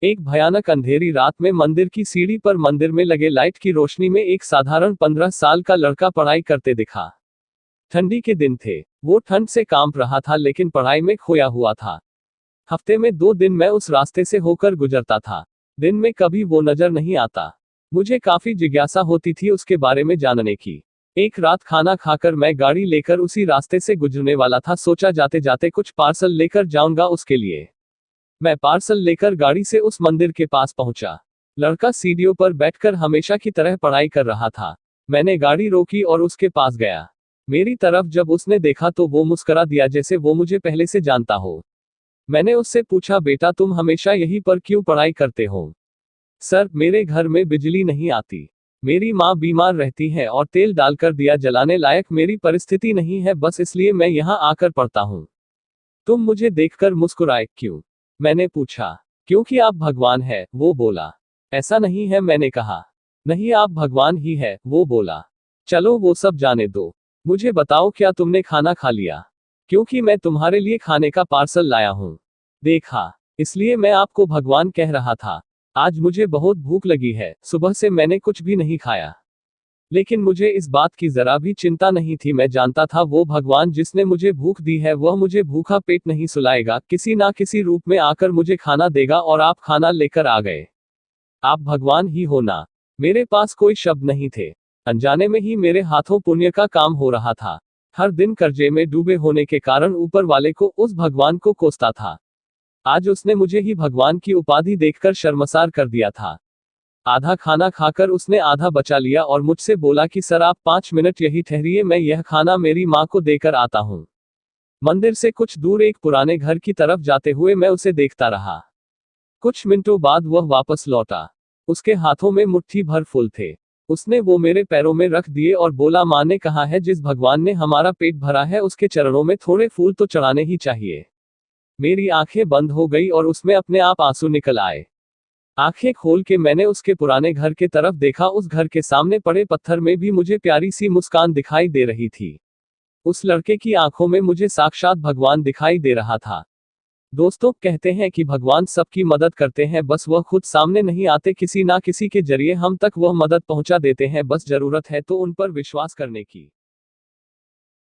एक भयानक अंधेरी रात में मंदिर की सीढ़ी पर मंदिर में लगे लाइट की रोशनी में एक साधारण 15 साल का लड़का पढ़ाई करते दिखा। ठंडी के दिन थे। वो ठंड से कांप रहा था लेकिन पढ़ाई में खोया हुआ था। हफ्ते में 2 दिन मैं उस रास्ते से होकर गुजरता था। दिन में कभी वो नजर नहीं आता। मुझे काफी जिज्ञासा होती थी उसके बारे में जानने की। एक रात खाना खाकर मैं गाड़ी लेकर उसी रास्ते से गुजरने वाला था। सोचा जाते जाते कुछ पार्सल लेकर जाऊंगा उसके लिए। मैं पार्सल लेकर गाड़ी से उस मंदिर के पास पहुंचा। लड़का सीढ़ियों पर बैठकर हमेशा की तरह पढ़ाई कर रहा था। मैंने गाड़ी रोकी और उसके पास गया। मेरी तरफ जब उसने देखा तो वो मुस्कुरा दिया जैसे वो मुझे पहले से जानता हो। मैंने उससे पूछा, बेटा तुम हमेशा यहीं पर क्यों पढ़ाई करते हो? सर, मेरे घर में बिजली नहीं आती। मेरी माँ बीमार रहती है और तेल डालकर दिया जलाने लायक मेरी परिस्थिति नहीं है, बस इसलिए मैं यहाँ आकर पढ़ता हूँ। तुम मुझे देखकर मुस्कुराए क्यों? मैंने पूछा। क्योंकि आप भगवान है, वो बोला। ऐसा नहीं है, मैंने कहा। नहीं, आप भगवान ही है, वो बोला। चलो वो सब जाने दो। मुझे बताओ, क्या तुमने खाना खा लिया? क्योंकि मैं तुम्हारे लिए खाने का पार्सल लाया हूँ। देखा, इसलिए मैं आपको भगवान कह रहा था। आज मुझे बहुत भूख लगी है, सुबह से मैंने कुछ भी नहीं खाया। लेकिन मुझे इस बात की जरा भी चिंता नहीं थी। मैं जानता था वो भगवान जिसने मुझे भूख दी है वह मुझे भूखा पेट नहीं सुलाएगा, किसी ना किसी रूप में आकर मुझे खाना देगा। और आप खाना लेकर आ गए। आप भगवान ही हो ना? मेरे पास कोई शब्द नहीं थे। अनजाने में ही मेरे हाथों पुण्य का काम हो रहा था। हर दिन कर्जे में डूबे होने के कारण ऊपर वाले को, उस भगवान को कोसता था। आज उसने मुझे ही भगवान की उपाधि देखकर शर्मसार कर दिया था। आधा खाना खाकर उसने आधा बचा लिया और मुझसे बोला कि सर आप 5 मिनट यही ठहरिए, मैं यह खाना मेरी माँ को देकर आता हूँ। मंदिर से कुछ दूर एक पुराने घर की तरफ जाते हुए मैं उसे देखता रहा। कुछ मिनटों बाद वह वापस लौटा। उसके हाथों में मुट्ठी भर फूल थे। उसने वो मेरे पैरों में रख दिए और बोला, माँ ने कहा है जिस भगवान ने हमारा पेट भरा है उसके चरणों में थोड़े फूल तो चढ़ाने ही चाहिए। मेरी आंखें बंद हो गई और उसमें अपने आप आंसू निकल आए। आंखें खोल के मैंने उसके पुराने घर के तरफ देखा। उस घर के सामने पड़े पत्थर में भी मुझे प्यारी सी मुस्कान दिखाई दे रही थी। उस लड़के की आंखों में मुझे साक्षात भगवान दिखाई दे रहा था। दोस्तों, कहते हैं कि भगवान सबकी मदद करते हैं, बस वह खुद सामने नहीं आते, किसी ना किसी के जरिए हम तक वह मदद पहुंचा देते हैं। बस जरूरत है तो उन पर विश्वास करने की।